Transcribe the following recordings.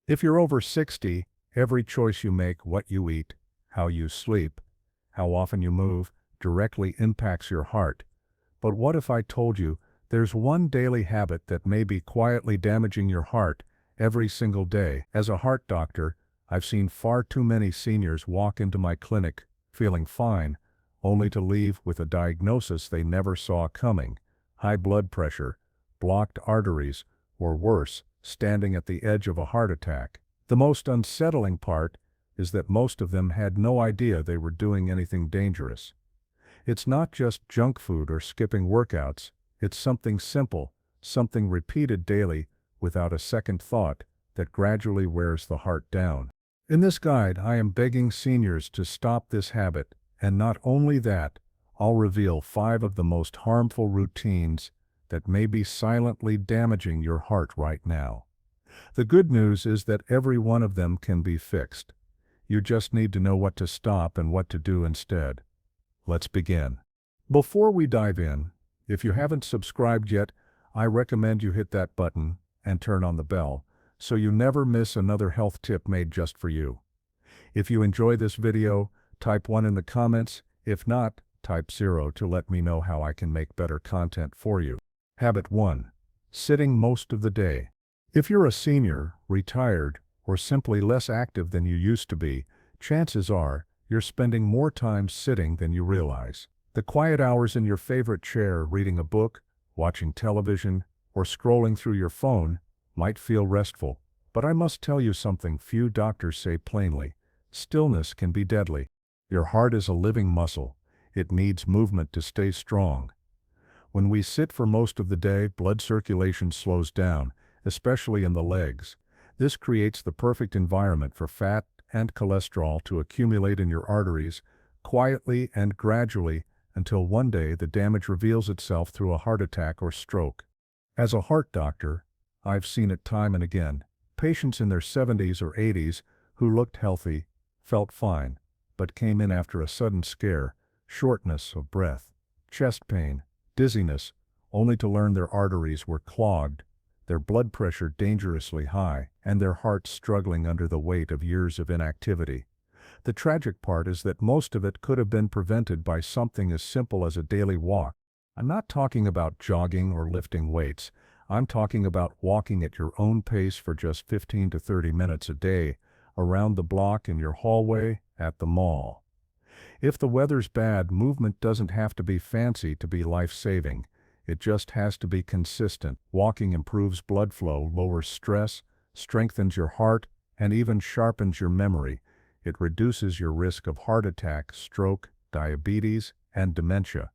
If you're over 60, every choice you make, what you eat, how you sleep, how often you move, directly impacts your heart. But what if I told you there's one daily habit that may be quietly damaging your heart every single day? As a heart doctor, I've seen far too many seniors walk into my clinic feeling fine, only to leave with a diagnosis they never saw coming: high blood pressure, blocked arteries, or worse, standing at the edge of a heart attack. The most unsettling part is that most of them had no idea they were doing anything dangerous. It's not just junk food or skipping workouts, it's something simple, something repeated daily without a second thought, that gradually wears the heart down. In this guide, I am begging seniors to stop this habit, and not only that, I'll reveal 5 of the most harmful routines that may be silently damaging your heart right now. The good news is that every one of them can be fixed. You just need to know what to stop and what to do instead. Let's begin. Before we dive in, if you haven't subscribed yet, I recommend you hit that button and turn on the bell so you never miss another health tip made just for you. If you enjoy this video, type 1 in the comments. If not, type 0 to let me know how I can make better content for you. Habit 1. Sitting most of the day. If you're a senior, retired, or simply less active than you used to be, chances are you're spending more time sitting than you realize. The quiet hours in your favorite chair, reading a book, watching television, or scrolling through your phone might feel restful, but I must tell you something few doctors say plainly: stillness can be deadly. Your heart is a living muscle. It needs movement to stay strong. When we sit for most of the day, blood circulation slows down, especially in the legs. This creates the perfect environment for fat and cholesterol to accumulate in your arteries, quietly and gradually, until one day the damage reveals itself through a heart attack or stroke. As a heart doctor, I've seen it time and again. Patients in their 70s or 80s who looked healthy, felt fine, but came in after a sudden scare, shortness of breath, chest pain, dizziness, only to learn their arteries were clogged, their blood pressure dangerously high, and their hearts struggling under the weight of years of inactivity. The tragic part is that most of it could have been prevented by something as simple as a daily walk. I'm not talking about jogging or lifting weights. I'm talking about walking at your own pace for just 15 to 30 minutes a day, around the block, in your hallway, at the mall. If the weather's bad, movement doesn't have to be fancy to be life-saving. It just has to be consistent. Walking improves blood flow, lowers stress, strengthens your heart, and even sharpens your memory. It reduces your risk of heart attack, stroke, diabetes, and dementia.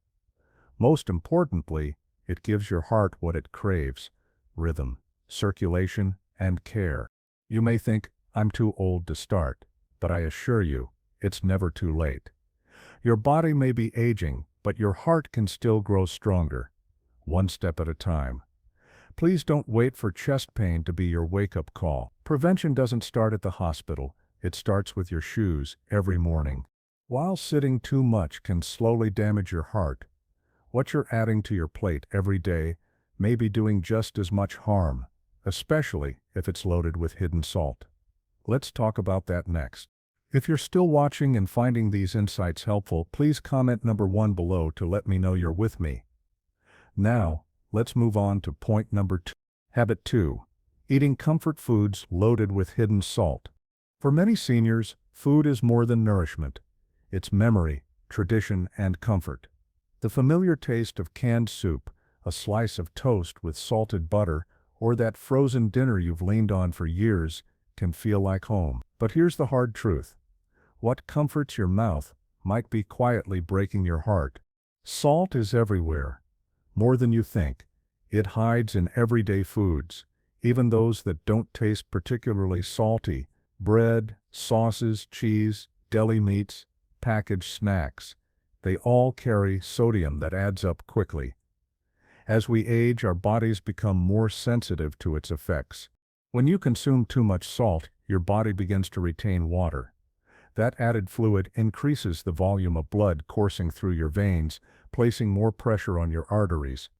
Most importantly, it gives your heart what it craves: rhythm, circulation, and care. You may think, I'm too old to start, but I assure you, it's never too late. Your body may be aging, but your heart can still grow stronger, one step at a time. Please don't wait for chest pain to be your wake-up call. Prevention doesn't start at the hospital. It starts with your shoes every morning. While sitting too much can slowly damage your heart, what you're adding to your plate every day may be doing just as much harm, especially if it's loaded with hidden salt. Let's talk about that next. If you're still watching and finding these insights helpful, please comment number 1 below to let me know you're with me. Now, let's move on to point number 2. Habit 2. Eating comfort foods loaded with hidden salt. For many seniors, food is more than nourishment. It's memory, tradition, and comfort. The familiar taste of canned soup, a slice of toast with salted butter, or that frozen dinner you've leaned on for years can feel like home. But here's the hard truth. What comforts your mouth might be quietly breaking your heart. Salt is everywhere, more than you think. It hides in everyday foods, even those that don't taste particularly salty: bread, sauces, cheese, deli meats, packaged snacks. They all carry sodium that adds up quickly. As we age, our bodies become more sensitive to its effects. When you consume too much salt, your body begins to retain water. That added fluid increases the volume of blood coursing through your veins, placing more pressure on your arteries.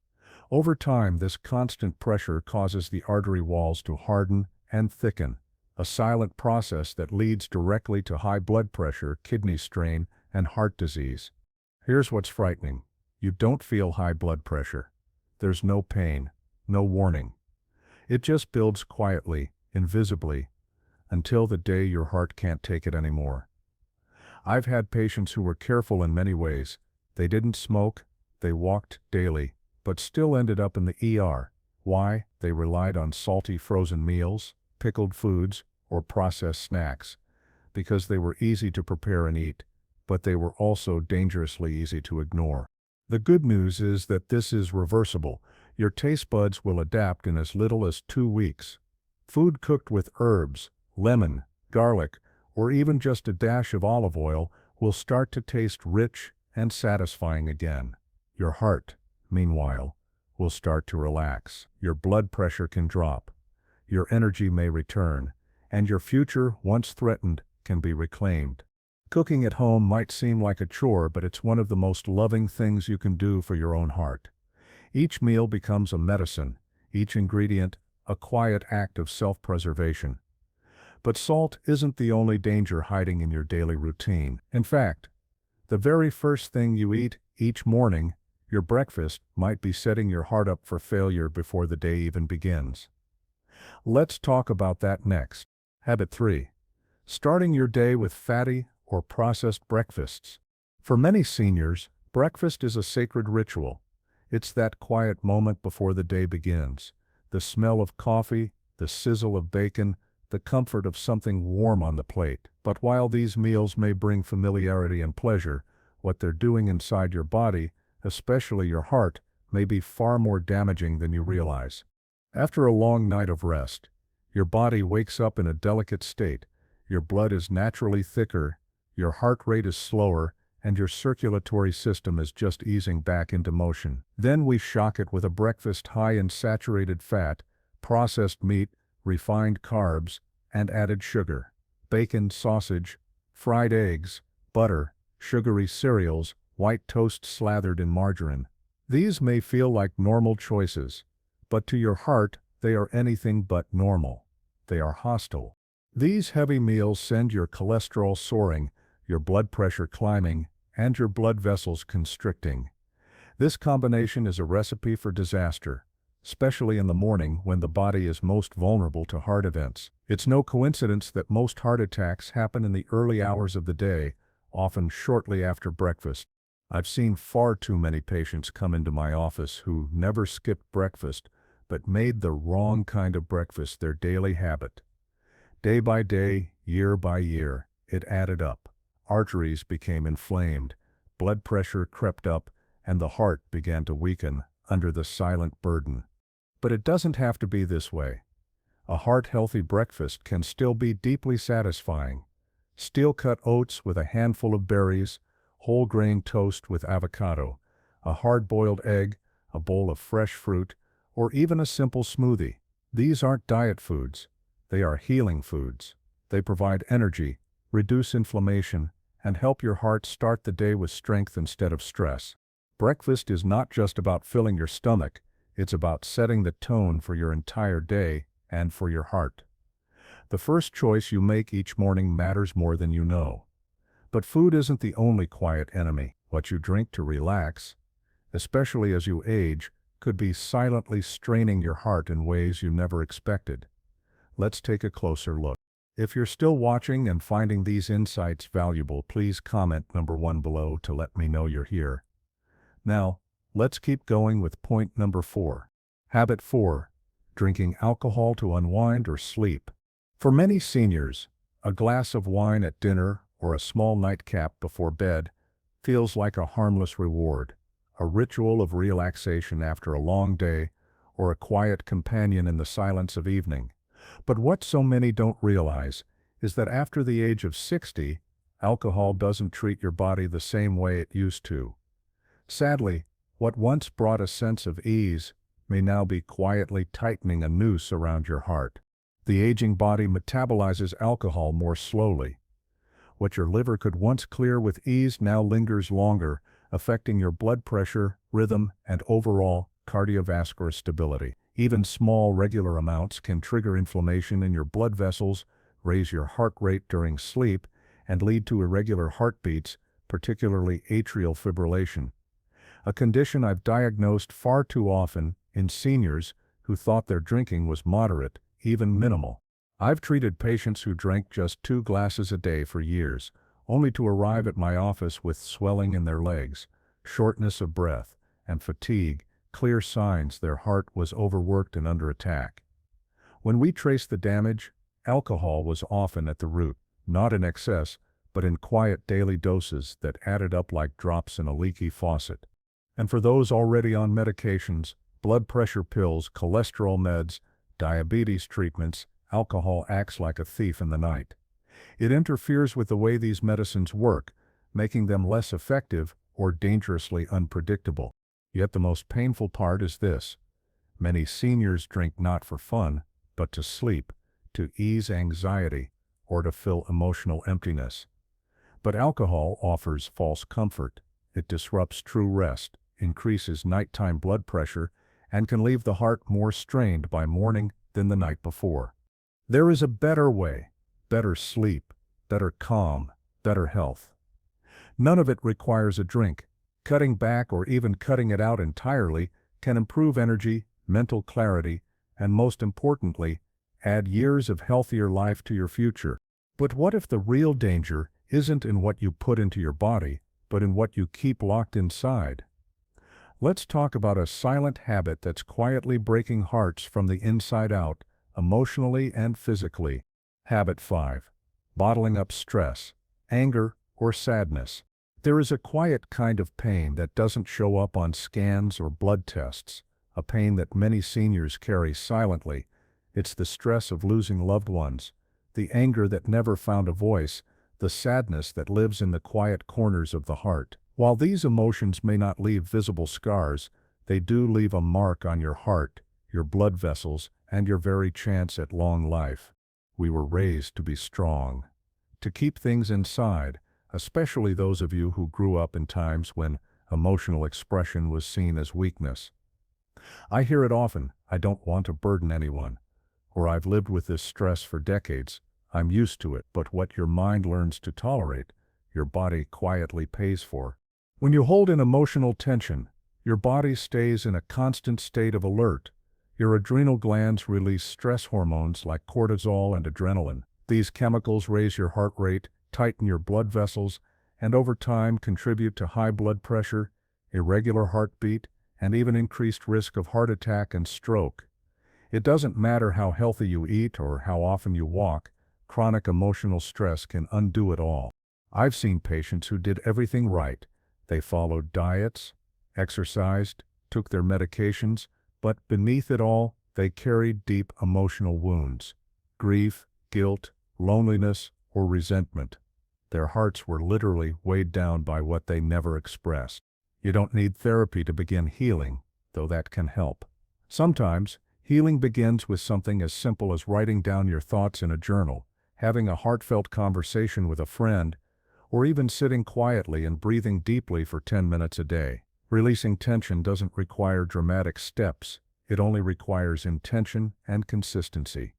Over time, this constant pressure causes the artery walls to harden and thicken, a silent process that leads directly to high blood pressure, kidney strain, and heart disease. Here's what's frightening. You don't feel high blood pressure. There's no pain, no warning. It just builds quietly, invisibly, until the day your heart can't take it anymore. I've had patients who were careful in many ways. They didn't smoke, they walked daily, but still ended up in the ER. Why? They relied on salty frozen meals, pickled foods, or processed snacks, because they were easy to prepare and eat, but they were also dangerously easy to ignore. The good news is that this is reversible. Your taste buds will adapt in as little as 2 weeks. Food cooked with herbs, lemon, garlic, or even just a dash of olive oil will start to taste rich and satisfying again. Your heart, meanwhile, will start to relax. Your blood pressure can drop. Your energy may return, and your future, once threatened, can be reclaimed. Cooking at home might seem like a chore, but it's one of the most loving things you can do for your own heart. Each meal becomes a medicine, each ingredient a quiet act of self-preservation. But salt isn't the only danger hiding in your daily routine. In fact, the very first thing you eat each morning, your breakfast, might be setting your heart up for failure before the day even begins. Let's talk about that next. Habit 3. Starting your day with fatty or processed breakfasts. For many seniors, breakfast is a sacred ritual. It's that quiet moment before the day begins. The smell of coffee, the sizzle of bacon, the comfort of something warm on the plate. But while these meals may bring familiarity and pleasure, what they're doing inside your body, especially your heart, may be far more damaging than you realize. After a long night of rest, your body wakes up in a delicate state. Your blood is naturally thicker, your heart rate is slower, and your circulatory system is just easing back into motion. Then we shock it with a breakfast high in saturated fat, processed meat, refined carbs, and added sugar. Bacon, sausage, fried eggs, butter, sugary cereals, white toast slathered in margarine. These may feel like normal choices, but to your heart, they are anything but normal. They are hostile. These heavy meals send your cholesterol soaring, your blood pressure climbing, and your blood vessels constricting. This combination is a recipe for disaster, especially in the morning when the body is most vulnerable to heart events. It's no coincidence that most heart attacks happen in the early hours of the day, often shortly after breakfast. I've seen far too many patients come into my office who never skipped breakfast, but made the wrong kind of breakfast their daily habit. Day by day, year by year, it added up. Arteries became inflamed, blood pressure crept up, and the heart began to weaken under the silent burden. But it doesn't have to be this way. A heart-healthy breakfast can still be deeply satisfying. Steel-cut oats with a handful of berries, whole-grain toast with avocado, a hard-boiled egg, a bowl of fresh fruit, or even a simple smoothie. These aren't diet foods. They are healing foods. They provide energy, reduce inflammation, and help your heart start the day with strength instead of stress. Breakfast is not just about filling your stomach, it's about setting the tone for your entire day and for your heart. The first choice you make each morning matters more than you know. But food isn't the only quiet enemy. What you drink to relax, especially as you age, could be silently straining your heart in ways you never expected. Let's take a closer look. If you're still watching and finding these insights valuable, please comment number 1 below to let me know you're here. Now, let's keep going with point number 4. Habit 4. Drinking alcohol to unwind or sleep. For many seniors, a glass of wine at dinner or a small nightcap before bed feels like a harmless reward, a ritual of relaxation after a long day, or a quiet companion in the silence of evening. But what so many don't realize is that after the age of 60, alcohol doesn't treat your body the same way it used to. Sadly, what once brought a sense of ease may now be quietly tightening a noose around your heart. The aging body metabolizes alcohol more slowly. What your liver could once clear with ease now lingers longer, affecting your blood pressure, rhythm, and overall cardiovascular stability. Even small, regular amounts can trigger inflammation in your blood vessels, raise your heart rate during sleep, and lead to irregular heartbeats, particularly atrial fibrillation, a condition I've diagnosed far too often in seniors who thought their drinking was moderate, even minimal. I've treated patients who drank just 2 glasses a day for years, only to arrive at my office with swelling in their legs, shortness of breath, and fatigue, clear signs their heart was overworked and under attack. When we traced the damage, alcohol was often at the root, not in excess, but in quiet daily doses that added up like drops in a leaky faucet. And for those already on medications, blood pressure pills, cholesterol meds, diabetes treatments, alcohol acts like a thief in the night. It interferes with the way these medicines work, making them less effective or dangerously unpredictable. Yet the most painful part is this: many seniors drink not for fun, but to sleep, to ease anxiety, or to fill emotional emptiness. But alcohol offers false comfort. It disrupts true rest, increases nighttime blood pressure, and can leave the heart more strained by morning than the night before. There is a better way: better sleep, better calm, better health. None of it requires a drink. Cutting back or even cutting it out entirely can improve energy, mental clarity, and most importantly, add years of healthier life to your future. But what if the real danger isn't in what you put into your body, but in what you keep locked inside? Let's talk about a silent habit that's quietly breaking hearts from the inside out, emotionally and physically. Habit 5. Bottling up stress, anger, or sadness. There is a quiet kind of pain that doesn't show up on scans or blood tests, a pain that many seniors carry silently. It's the stress of losing loved ones, the anger that never found a voice, the sadness that lives in the quiet corners of the heart. While these emotions may not leave visible scars, they do leave a mark on your heart, your blood vessels, and your very chance at long life. We were raised to be strong, to keep things inside, especially those of you who grew up in times when emotional expression was seen as weakness. I hear it often: "I don't want to burden anyone," or "I've lived with this stress for decades, I'm used to it." But what your mind learns to tolerate, your body quietly pays for. When you hold in emotional tension, your body stays in a constant state of alert. Your adrenal glands release stress hormones like cortisol and adrenaline. These chemicals raise your heart rate, tighten your blood vessels, and over time contribute to high blood pressure, irregular heartbeat, and even increased risk of heart attack and stroke. It doesn't matter how healthy you eat or how often you walk, chronic emotional stress can undo it all. I've seen patients who did everything right. They followed diets, exercised, took their medications, but beneath it all, they carried deep emotional wounds: grief, guilt, loneliness, or resentment. Their hearts were literally weighed down by what they never expressed. You don't need therapy to begin healing, though that can help. Sometimes, healing begins with something as simple as writing down your thoughts in a journal, having a heartfelt conversation with a friend, or even sitting quietly and breathing deeply for 10 minutes a day. Releasing tension doesn't require dramatic steps. It only requires intention and consistency.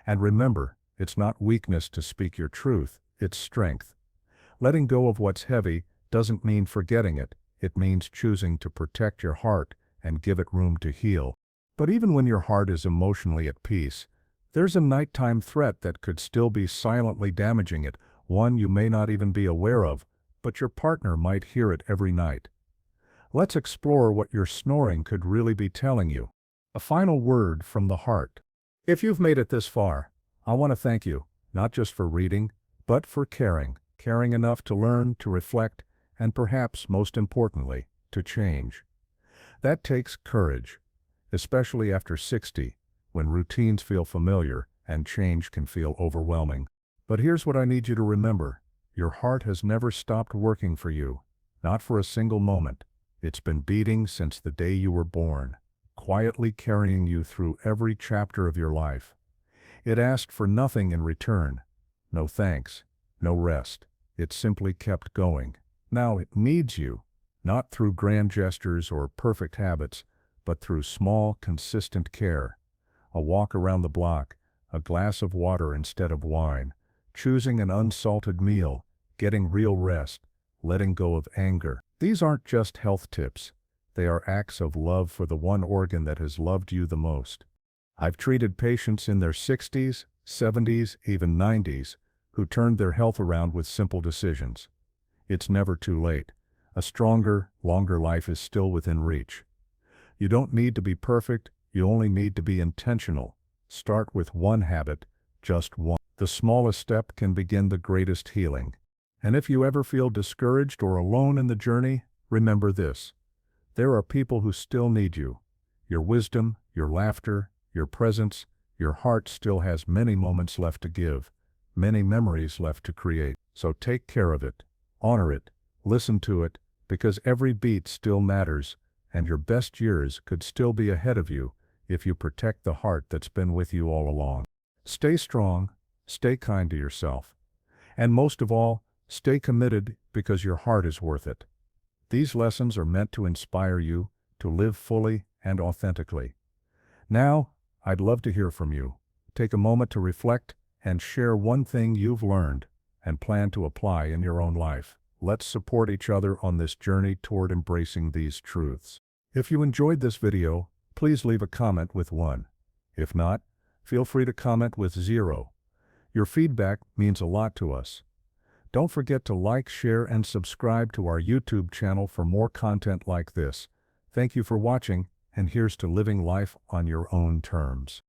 And remember, it's not weakness to speak your truth, it's strength. Letting go of what's heavy doesn't mean forgetting it. It means choosing to protect your heart and give it room to heal. But even when your heart is emotionally at peace, there's a nighttime threat that could still be silently damaging it, one you may not even be aware of, but your partner might hear it every night. Let's explore what your snoring could really be telling you. A final word from the heart. If you've made it this far, I want to thank you, not just for reading, but for caring enough to learn, to reflect, and perhaps most importantly, to change. That takes courage, especially after 60, when routines feel familiar and change can feel overwhelming. But here's what I need you to remember: your heart has never stopped working for you, not for a single moment. It's been beating since the day you were born, quietly carrying you through every chapter of your life. It asked for nothing in return: no thanks, no rest. It simply kept going. Now it needs you, not through grand gestures or perfect habits, but through small, consistent care. A walk around the block, a glass of water instead of wine, choosing an unsalted meal, getting real rest, letting go of anger. These aren't just health tips. They are acts of love for the one organ that has loved you the most. I've treated patients in their 60s, 70s, even 90s, who turned their health around with simple decisions. It's never too late. A stronger, longer life is still within reach. You don't need to be perfect, you only need to be intentional. Start with one habit, just one. The smallest step can begin the greatest healing. And if you ever feel discouraged or alone in the journey, remember this. There are people who still need you. Your wisdom, your laughter, your presence, your heart still has many moments left to give, many memories left to create. So take care of it, honor it, listen to it, because every beat still matters, and your best years could still be ahead of you if you protect the heart that's been with you all along. Stay strong, stay kind to yourself, and most of all, stay committed because your heart is worth it. These lessons are meant to inspire you to live fully and authentically. Now, I'd love to hear from you. Take a moment to reflect and share one thing you've learned and plan to apply in your own life. Let's support each other on this journey toward embracing these truths. If you enjoyed this video, please leave a comment with 1. If not, feel free to comment with 0. Your feedback means a lot to us. Don't forget to like, share, and subscribe to our YouTube channel for more content like this. Thank you for watching, and here's to living life on your own terms.